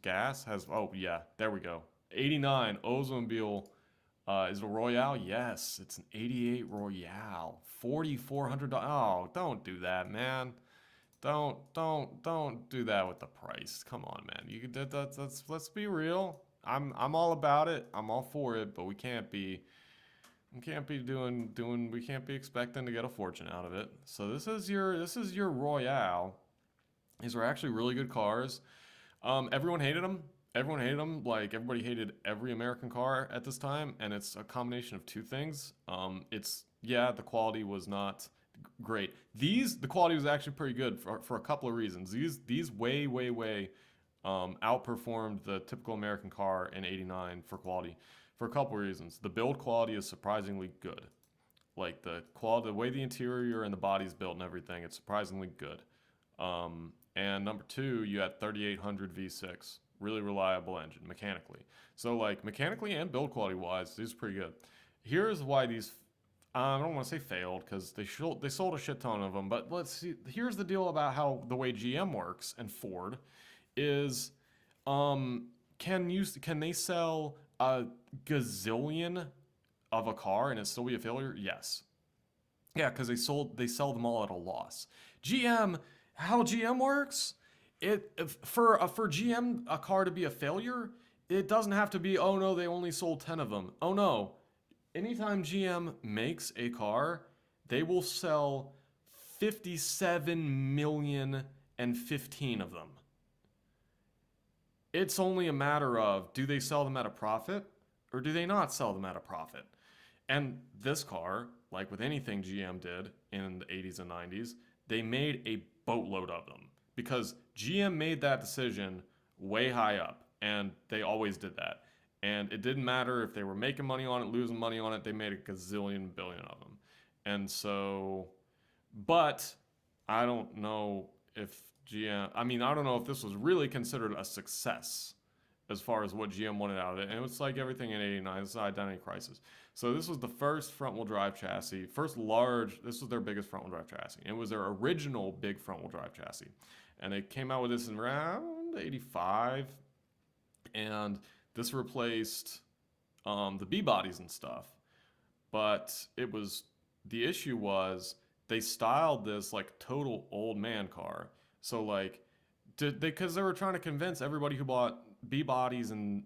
gas has, oh yeah, there we go. 89 Oldsmobile. Is it a Royale? Yes, it's an 88 Royale. $4,400. Oh, don't do that, man. Don't do that with the price. Come on, man. That's let's be real. I'm all about it. I'm all for it, but we can't be we can't be expecting to get a fortune out of it. So this is your Royale. These were actually really good cars. Everyone hated them. Everyone hated them. Like everybody hated every American car at this time, and it's a combination of two things. It's yeah, the quality was not great. The quality was actually pretty good for a couple of reasons. These way outperformed the typical American car in '89 for quality for a couple of reasons. The build quality is surprisingly good. Like the quality, the way the interior and the body's built and everything, it's surprisingly good. And number two, you had 3800 V6, really reliable engine mechanically. So like mechanically and build quality wise, these are pretty good. Here's why these I don't want to say failed because they sold a shit ton of them. But let's see. Here's the deal about how the way GM works and Ford is, can they sell a gazillion of a car and it still be a failure? Yes. Yeah, because they sell them all at a loss. GM, how GM works, for GM a car to be a failure, it doesn't have to be, oh no, they only sold 10 of them. Oh no, anytime GM makes a car, they will sell 57 million and 15 of them. It's only a matter of, do they sell them at a profit or do they not sell them at a profit? And this car, like with anything GM did in the 80s and 90s, they made a boatload of them because GM made that decision way high up, and they always did that. And it didn't matter if they were making money on it, losing money on it, they made a gazillion billion of them. And so, but I don't know if I mean, I don't know if this was really considered a success as far as what GM wanted out of it. And it's like everything in '89, it's an identity crisis. So this was the first front wheel drive chassis, this was their biggest front wheel drive chassis. It was their original big front wheel drive chassis. And they came out with this in around 85. And this replaced the B bodies and stuff. But the issue was they styled this like total old man car. So like, because they were trying to convince everybody who bought B bodies and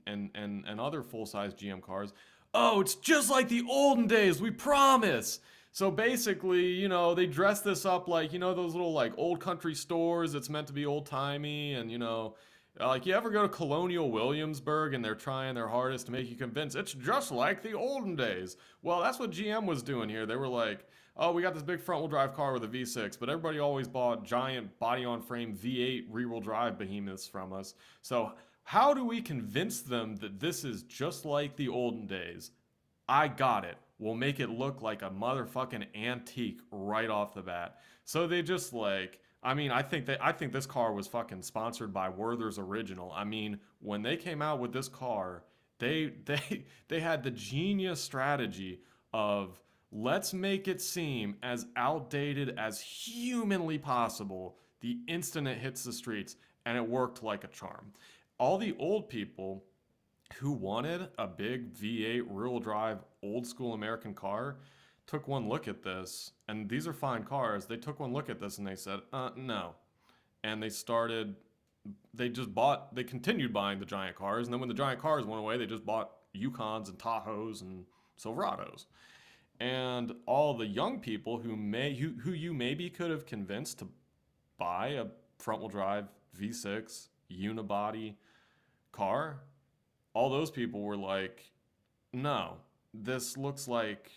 other full size GM cars, oh, it's just like the olden days, we promise. So basically, they dress this up like, those little like old country stores that's meant to be old timey, and like you ever go to Colonial Williamsburg and they're trying their hardest to make you convince it's just like the olden days. Well, that's what GM was doing here. They were like, oh, we got this big front wheel drive car with a V6, but everybody always bought giant body on frame V8 rear wheel drive behemoths from us. So how do we convince them that this is just like the olden days? I got it. We'll make it look like a motherfucking antique right off the bat. So they just like, I mean, I think this car was fucking sponsored by Werther's Original. I mean, when they came out with this car, they had the genius strategy of let's make it seem as outdated as humanly possible the instant it hits the streets, and it worked like a charm. All the old people who wanted a big V8 rear-wheel drive old school American car took one look at this, and these are fine cars. They took one look at this and they said, no. And they continued buying the giant cars, and then when the giant cars went away, they just bought Yukons and Tahoes and Silverados. And all the young people who you maybe could have convinced to buy a front-wheel drive V6 unibody car, all those people were like, no, this looks like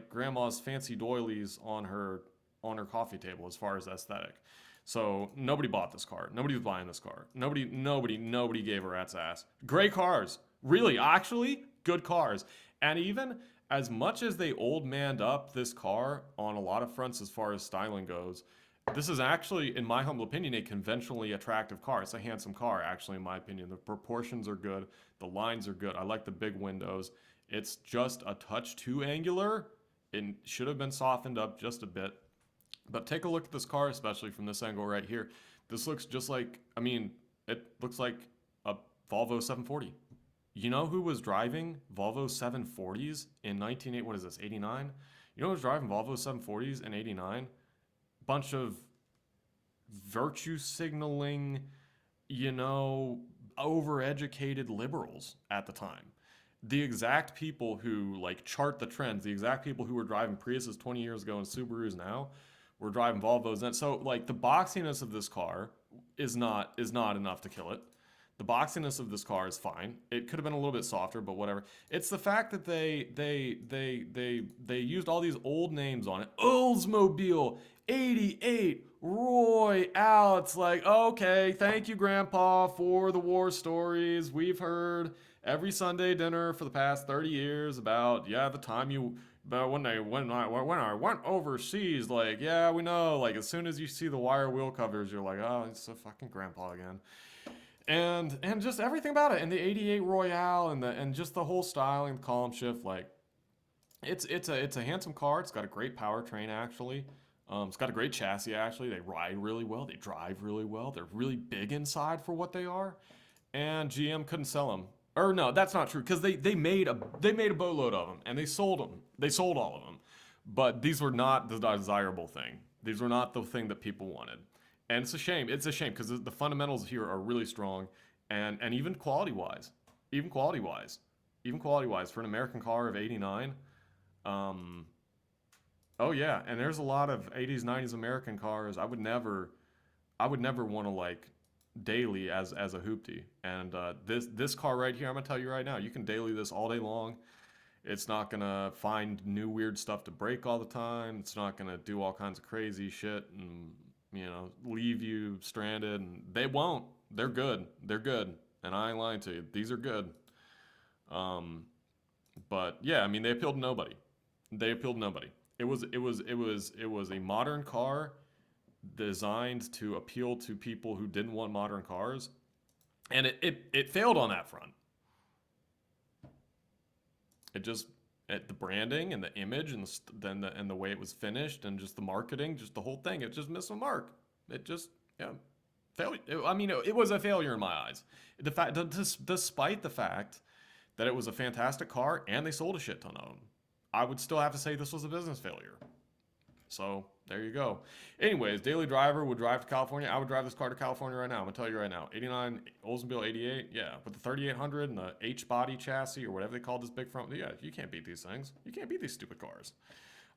grandma's fancy doilies on her coffee table as far as aesthetic. So nobody bought this car. Nobody was buying this car. Nobody gave a rat's ass. Great cars. Really, actually, good cars. And even as much as they old manned up this car on a lot of fronts as far as styling goes, this is actually, in my humble opinion, a conventionally attractive car. It's a handsome car, actually, in my opinion. The proportions are good. The lines are good. I like the big windows. It's just a touch too angular. It should have been softened up just a bit. But take a look at this car, especially from this angle right here. This looks just like, I mean, It looks like a Volvo 740. You know who was driving Volvo 740s in 1980? What is this? 89? You know who was driving Volvo 740s in 89? Bunch of virtue signaling, you know, overeducated liberals at the time. The exact people who like chart the trends, the exact people who were driving Priuses 20 years ago and Subarus now were driving Volvos. And so like the boxiness of this car is not enough to kill it. The boxiness of this car is fine. It could have been a little bit softer, but whatever. It's the fact that they used all these old names on it. Oldsmobile, 88, Royale. It's like, okay, thank you, Grandpa, for the war stories we've heard every Sunday dinner for the past 30 years about, yeah, the time you but when I went overseas, like, yeah, we know. Like, as soon as you see the wire wheel covers, you're like, oh, it's a fucking grandpa again. And just everything about it, and the '88 Royale, and just the whole styling, the column shift, like, it's a handsome car. It's got a great powertrain actually. It's got a great chassis actually. They ride really well. They drive really well. They're really big inside for what they are. And GM couldn't sell them. Or no, that's not true because they made a boatload of them and they sold them. They sold all of them, but these were not the desirable thing. These were not the thing that people wanted, and it's a shame. It's a shame because the fundamentals here are really strong, and even quality wise, even quality wise, even quality wise for an American car of '89. Um, oh yeah, and there's a lot of '80s, '90s American cars. I would never want to like daily as a hoopty. And this car right here, I'm gonna tell you right now, you can daily this all day long. It's not gonna find new weird stuff to break all the time. It's not gonna do all kinds of crazy shit and leave you stranded. And they won't. They're good. They're good. And I ain't lying to you. These are good. Um, but yeah, I mean, they appealed to nobody. They appealed to nobody. It was a modern car designed to appeal to people who didn't want modern cars, and it failed on that front. It just the branding and the image and the way it was finished and just the marketing, just the whole thing, it just missed the mark. It just yeah failed. I mean, it was a failure in my eyes. Despite the fact that it was a fantastic car and they sold a shit ton of them, I would still have to say this was a business failure. So there you go. Anyways, daily driver would drive to California. I would drive this car to California right now. I'm gonna tell you right now. '89 Oldsmobile 88, yeah, with the 3800 and the H body chassis or whatever they call this big front. Yeah, you can't beat these things. You can't beat these stupid cars.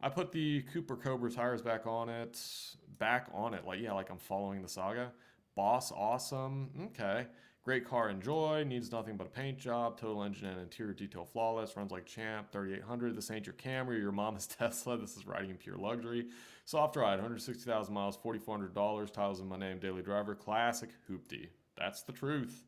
I put the Cooper Cobra tires back on it. Back on it. Like, yeah, like I'm following the saga. Boss, awesome. Okay. Great car, enjoy. Needs nothing but a paint job. Total engine and interior detail flawless. Runs like champ. 3800. This ain't your Camry or your mama's Tesla. This is riding in pure luxury. Soft ride. 160,000 miles. $4,400. Titles in my name. Daily driver. Classic hoopty. That's the truth.